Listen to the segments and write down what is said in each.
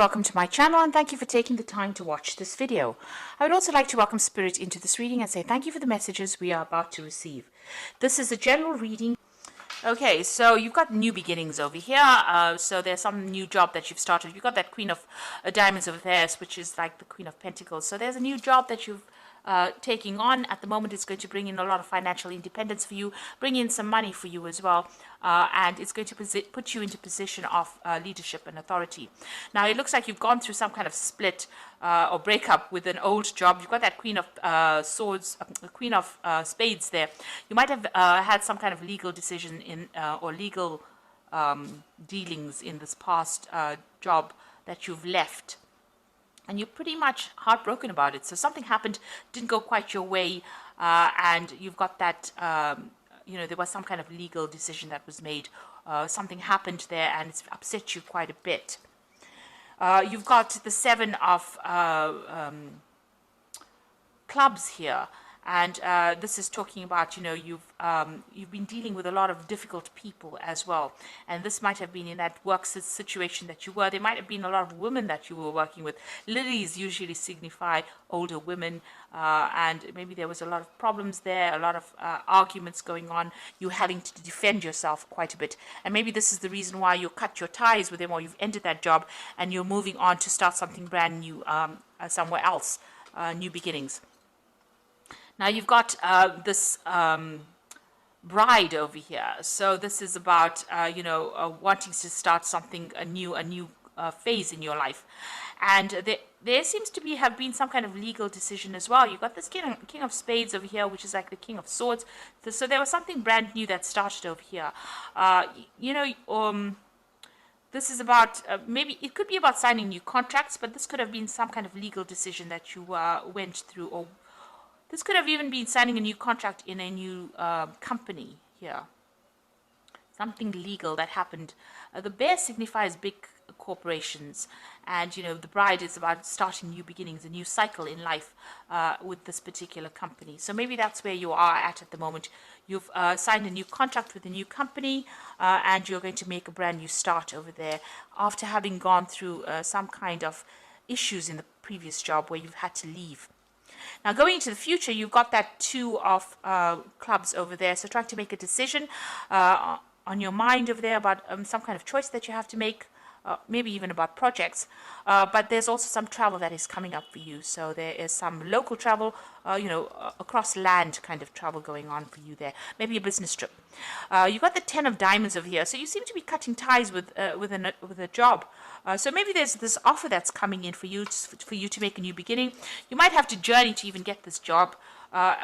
welcome to my channel and thank you for taking the time to watch this video. I would also like to welcome Spirit into this reading and say thank you for the messages we are about to receive. This is a general reading. Okay, so you've got new beginnings over here. So there's some new job that you've started. You've got that Queen of Diamonds over there, which is like the Queen of Pentacles. So there's a new job that you've taking on at the moment. It's going to bring in a lot of financial independence for you, bring in some money for you as well, and it's going to put you into position of leadership and authority. Now it looks like you've gone through some kind of split or breakup with an old job. You've got that Queen of Swords, Queen of Spades there. You might have had some kind of legal decision in or legal dealings in this past job that you've left. And you're pretty much heartbroken about it. So something happened, didn't go quite your way, and you've got that, there was some kind of legal decision that was made. Something happened there, and it's upset you quite a bit. You've got the Seven of Clubs here. And this is talking about, you've been dealing with a lot of difficult people as well. And this might have been in that work situation that you were. There might have been a lot of women that you were working with. Lilies usually signify older women. And maybe there was a lot of problems there, a lot of arguments going on. You having to defend yourself quite a bit. And maybe this is the reason why you cut your ties with them, or you've ended that job and you're moving on to start something brand new somewhere else, new beginnings. Now you've got this bride over here. So this is about, wanting to start something, a new phase in your life. And there seems to have been some kind of legal decision as well. You've got this King of Spades over here, which is like the King of Swords. So there was something brand new that started over here. This is about, maybe it could be about signing new contracts, but this could have been some kind of legal decision that you went through, or this could have even been signing a new contract in a new company here. Something legal that happened. The bear signifies big corporations. And, the bride is about starting new beginnings, a new cycle in life with this particular company. So maybe that's where you are at the moment. You've signed a new contract with a new company and you're going to make a brand new start over there after having gone through some kind of issues in the previous job where you've had to leave. Now, going into the future, you've got that Two of Clubs over there. So trying to make a decision on your mind over there about some kind of choice that you have to make, maybe even about projects. But there's also some travel that is coming up for you. So there is some local travel, across land kind of travel going on for you there. Maybe a business trip. You've got the Ten of Diamonds over here. So you seem to be cutting ties with a job. So maybe there's this offer that's coming in for you to make a new beginning. You might have to journey to even get this job.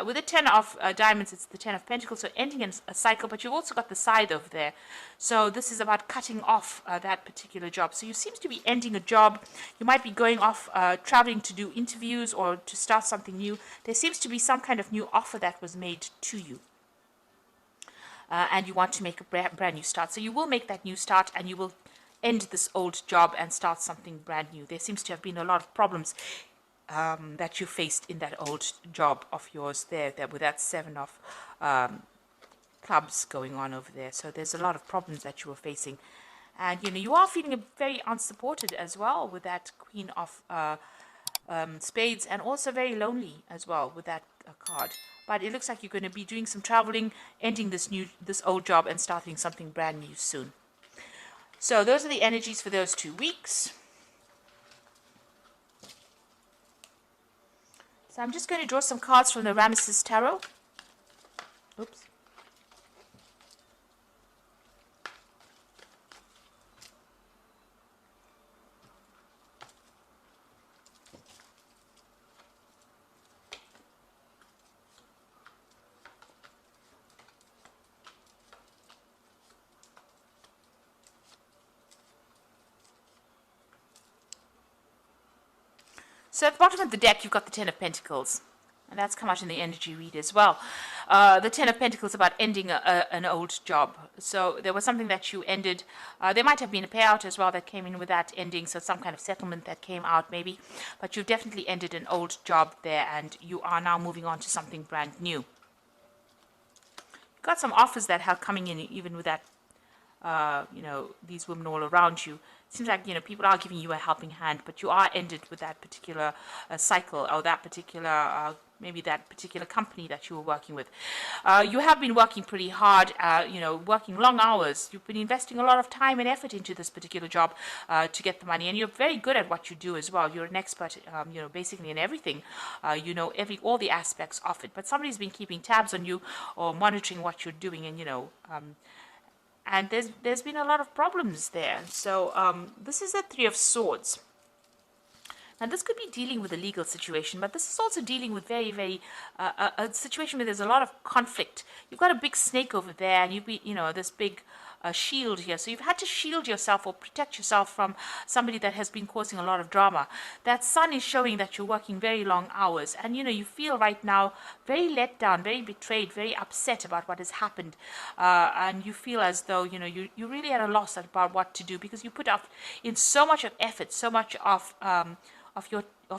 With the Ten of Diamonds, it's the Ten of Pentacles, so ending in a cycle, but you've also got the Scythe over there. So this is about cutting off that particular job. So you seem to be ending a job. You might be going off, traveling to do interviews or to start something new. There seems to be some kind of new offer that was made to you. And you want to make a brand new start. So you will make that new start and you will end this old job and start something brand new. There seems to have been a lot of problems that you faced in that old job of yours there with that Seven of Clubs going on over there. So there's a lot of problems that you were facing. And, you are feeling very unsupported as well with that Queen of Spades, and also very lonely as well with that card. But it looks like you're going to be doing some traveling, ending this old job and starting something brand new soon. So those are the energies for those 2 weeks. So I'm just going to draw some cards from the Ramesses Tarot. Oops. So at the bottom of the deck, you've got the Ten of Pentacles. And that's come out in the energy read as well. The Ten of Pentacles about ending an old job. So there was something that you ended. There might have been a payout as well that came in with that ending. So some kind of settlement that came out maybe. But you've definitely ended an old job there. And you are now moving on to something brand new. You've got some offers that are coming in even with that, these women all around you. seems like, people are giving you a helping hand, but you are ended with that particular cycle, or that particular maybe that particular company that you were working with. You have been working pretty hard, working long hours. You've been investing a lot of time and effort into this particular job to get the money, and you're very good at what you do as well. You're an expert, basically in everything. All the aspects of it. But somebody's been keeping tabs on you or monitoring what you're doing, and there's been a lot of problems there. So this is a Three of Swords. Now, this could be dealing with a legal situation, but this is also dealing with very, very a situation where there's a lot of conflict. You've got a big snake over there, and this big shield here. So you've had to shield yourself or protect yourself from somebody that has been causing a lot of drama. That sun is showing that you're working very long hours, and you feel right now very let down, very betrayed, very upset about what has happened, and you feel as though you're really at a loss about what to do, because you put up in so much of effort, so much of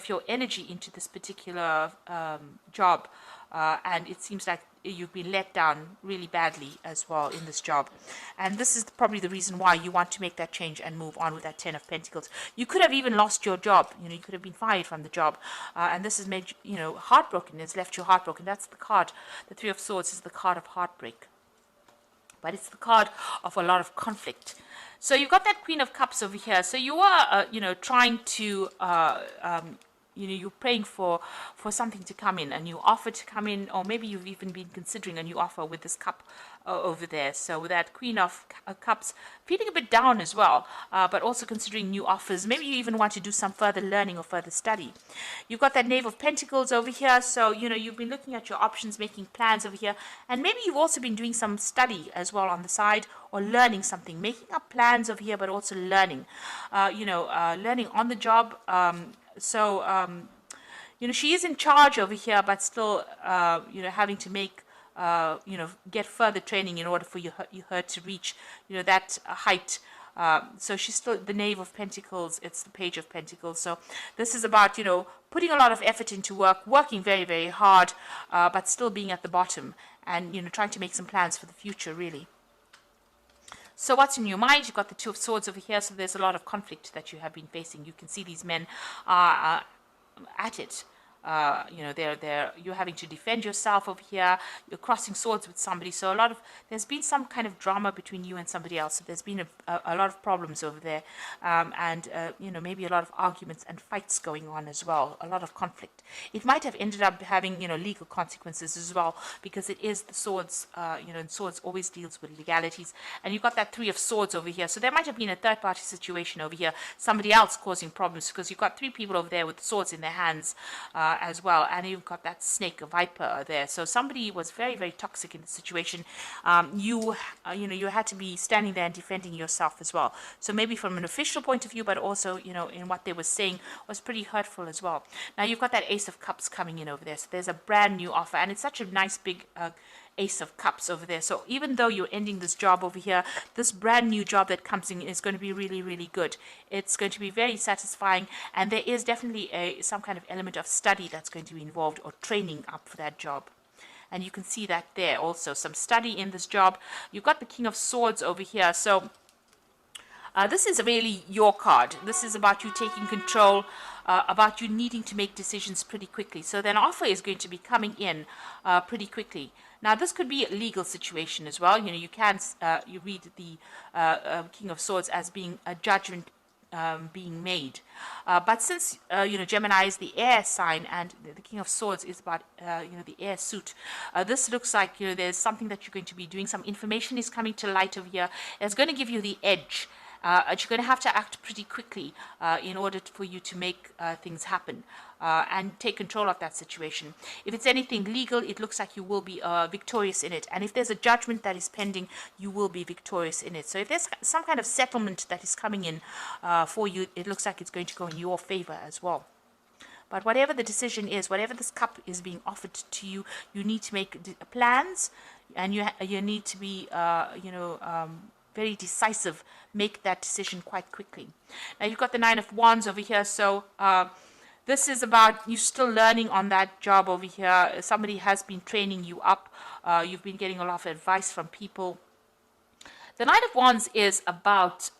your energy into this particular job, and it seems like you've been let down really badly as well in this job. And this is probably the reason why you want to make that change and move on with that Ten of Pentacles. You could have even lost your job. You could have been fired from the job, and this has made you heartbroken. It's left you heartbroken. That's the card. The Three of Swords is the card of heartbreak, but it's the card of a lot of conflict. So you've got that Queen of Cups over here. So you are, trying to, you're praying for something to come in, a new offer to come in, or maybe you've even been considering a new offer with this cup over there. So with that Queen of Cups, feeling a bit down as well, but also considering new offers. Maybe you even want to do some further learning or further study. You've got that Knave of Pentacles over here. So, you've been looking at your options, making plans over here. And maybe you've also been doing some study as well on the side, or learning something, making up plans over here, but also learning, learning on the job. She is in charge over here, but still, having to make, get further training in order for her to reach, that height. So she's still the Knave of Pentacles. It's the Page of Pentacles. So this is about, putting a lot of effort into work, working very, very hard, but still being at the bottom, and, trying to make some plans for the future, really. So what's in your mind? You've got the Two of Swords over here, so there's a lot of conflict that you have been facing. You can see these men are at it. You're having to defend yourself over here. You're crossing swords with somebody. So there's been some kind of drama between you and somebody else. So there's been a lot of problems over there, and maybe a lot of arguments and fights going on as well. A lot of conflict. It might have ended up having legal consequences as well, because it is the swords. And swords always deals with legalities. And you've got that Three of Swords over here. So there might have been a third party situation over here. Somebody else causing problems, because you've got three people over there with swords in their hands. As well, and you've got that snake, a viper there. So somebody was very, very toxic in the situation. You had to be standing there and defending yourself as well. So maybe from an official point of view, but also in what they were saying was pretty hurtful as well. Now you've got that Ace of Cups coming in over there. So there's a brand new offer, and it's such a nice big Ace of Cups over there. So even though you're ending this job over here, this brand new job that comes in is going to be really, really good. It's going to be very satisfying, and there is definitely some kind of element of study that's going to be involved, or training up for that job. And you can see that there also, some study in this job. You've got the King of Swords over here. So this is really your card. This is about you taking control, about you needing to make decisions pretty quickly. So then offer is going to be coming in pretty quickly. Now, this could be a legal situation as well. You can you read the King of Swords as being a judgment being made. But since, Gemini is the air sign, and the King of Swords is about, the air suit, this looks like, there's something that you're going to be doing. Some information is coming to light over here. It's going to give you the edge. You're going to have to act pretty quickly in order for you to make things happen and take control of that situation. If it's anything legal, it looks like you will be victorious in it. And if there's a judgment that is pending, you will be victorious in it. So if there's some kind of settlement that is coming in for you, it looks like it's going to go in your favor as well. But whatever the decision is, whatever this cup is being offered to you, you need to make plans, and you need to be, very decisive, make that decision quite quickly. Now you've got the Nine of Wands over here, so this is about you still learning on that job over here. Somebody has been training you up. You've been getting a lot of advice from people. The Knight of Wands is about,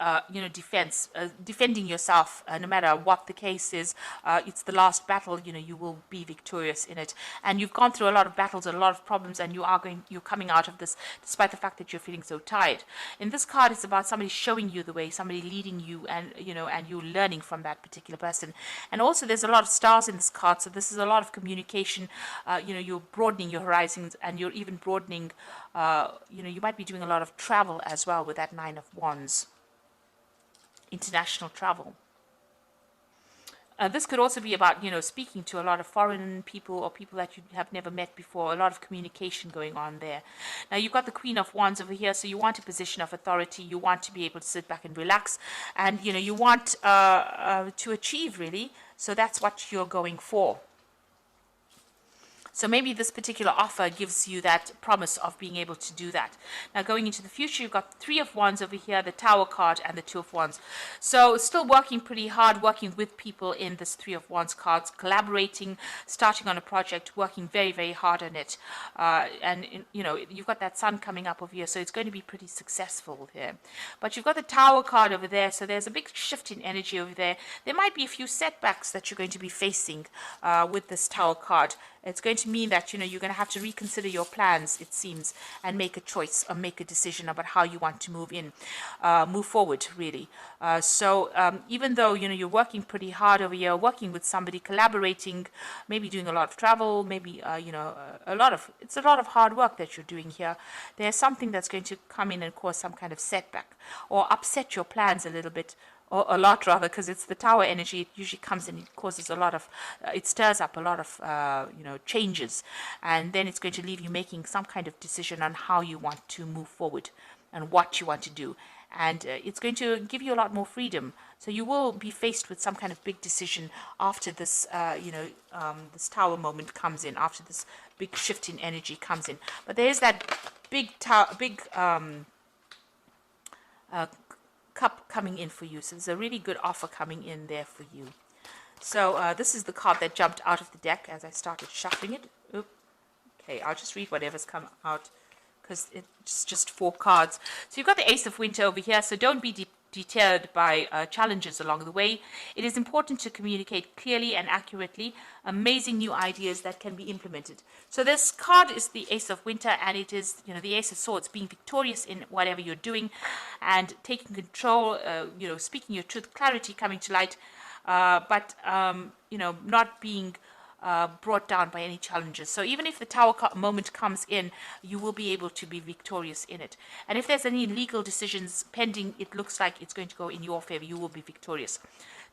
defense, defending yourself, no matter what the case is. It's the last battle. You will be victorious in it, and you've gone through a lot of battles and a lot of problems, and you're coming out of this, despite the fact that you're feeling so tired. In this card, it's about somebody showing you the way, somebody leading you, and and you learning from that particular person. And also, there's a lot of stars in this card, so this is a lot of communication. You're broadening your horizons, and you're even broadening. You might be doing a lot of travel as well with that Nine of Wands, international travel. This could also be about, speaking to a lot of foreign people or people that you have never met before, a lot of communication going on there. Now, you've got the Queen of Wands over here, so you want a position of authority. You want to be able to sit back and relax, and, you want to achieve, really. So that's what you're going for. So maybe this particular offer gives you that promise of being able to do that. Now, going into the future, you've got the Three of Wands over here, the Tower card, and the Two of Wands. So still working pretty hard, working with people in this Three of Wands cards, collaborating, starting on a project, working very, very hard on it. You've got that Sun coming up over here, so it's going to be pretty successful here. But you've got the Tower card over there, so there's a big shift in energy over there. There might be a few setbacks that you're going to be facing with this Tower card. It's going to mean that, you're going to have to reconsider your plans, it seems, and make a choice or make a decision about how you want to move forward, really. Even though, you're working pretty hard over here, working with somebody, collaborating, maybe doing a lot of travel, maybe, it's a lot of hard work that you're doing here. There's something that's going to come in and cause some kind of setback or upset your plans a little bit. Or a lot, rather, because it's the Tower energy. It usually comes and it causes a lot of, it stirs up a lot of, changes. And then it's going to leave you making some kind of decision on how you want to move forward and what you want to do. And it's going to give you a lot more freedom. So you will be faced with some kind of big decision after this, this Tower moment comes in, after this big shift in energy comes in. But there is that big cup coming in for you. So there's a really good offer coming in there for you. So this is the card that jumped out of the deck as I started shuffling it. Oop. Okay, I'll just read whatever's come out because it's just 4 cards. So you've got the Ace of Winter over here, so don't be deterred by challenges along the way. It is important to communicate clearly and accurately amazing new ideas that can be implemented. So this card is the Ace of Winter, and it is, the Ace of Swords, being victorious in whatever you're doing and taking control, speaking your truth, clarity coming to light, but not being brought down by any challenges. So even if the Tower moment comes in, you will be able to be victorious in it. And if there's any legal decisions pending, it looks like it's going to go in your favor. You will be victorious.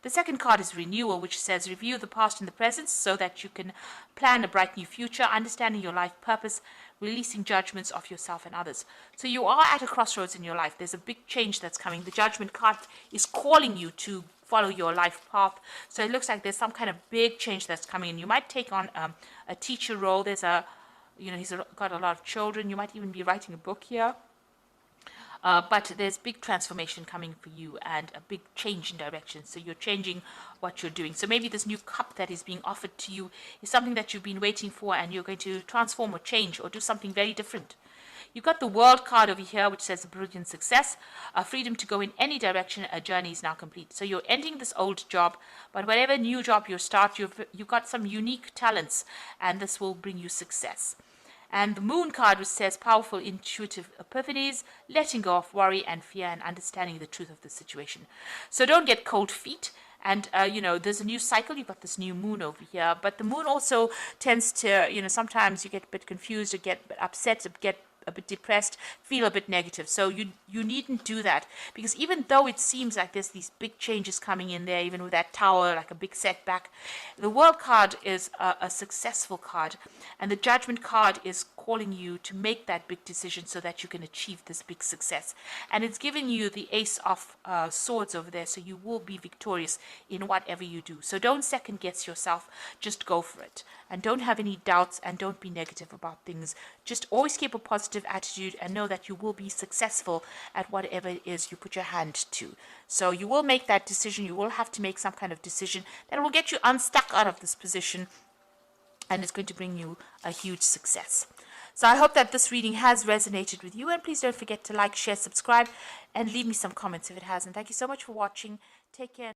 The second card is Renewal, which says review the past and the present so that you can plan a bright new future, understanding your life purpose, releasing judgments of yourself and others. So you are at a crossroads in your life. There's a big change that's coming. The Judgment card is calling you to follow your life path. So it looks like there's some kind of big change that's coming in. You might take on a teacher role. There's he's got a lot of children. You might even be writing a book here. But there's big transformation coming for you and a big change in direction. So you're changing what you're doing. So maybe this new cup that is being offered to you is something that you've been waiting for, and you're going to transform or change or do something very different. You've got the World card over here, which says brilliant success, freedom to go in any direction. A journey is now complete. So you're ending this old job, but whatever new job you start, you've got some unique talents, and this will bring you success. And the Moon card, which says powerful intuitive epiphanies, letting go of worry and fear, and understanding the truth of the situation. So don't get cold feet. And, there's a new cycle. You've got this new moon over here. But the moon also tends to, sometimes you get a bit confused, or get a bit upset, or get a bit depressed, feel a bit negative. So you needn't do that, because even though it seems like there's these big changes coming in there, even with that Tower, like a big setback, the World card is a successful card, and the Judgment card is calling you to make that big decision so that you can achieve this big success. And it's giving you the Ace of Swords over there, so you will be victorious in whatever you do. So don't second guess yourself, just go for it. And don't have any doubts, and don't be negative about things. Just always keep a positive attitude and know that you will be successful at whatever it is you put your hand to. So you will make that decision. You will have to make some kind of decision that will get you unstuck out of this position, and it's going to bring you a huge success. So I hope that this reading has resonated with you, and please don't forget to like, share, subscribe, and leave me some comments if it hasn't. Thank you so much for watching. Take care.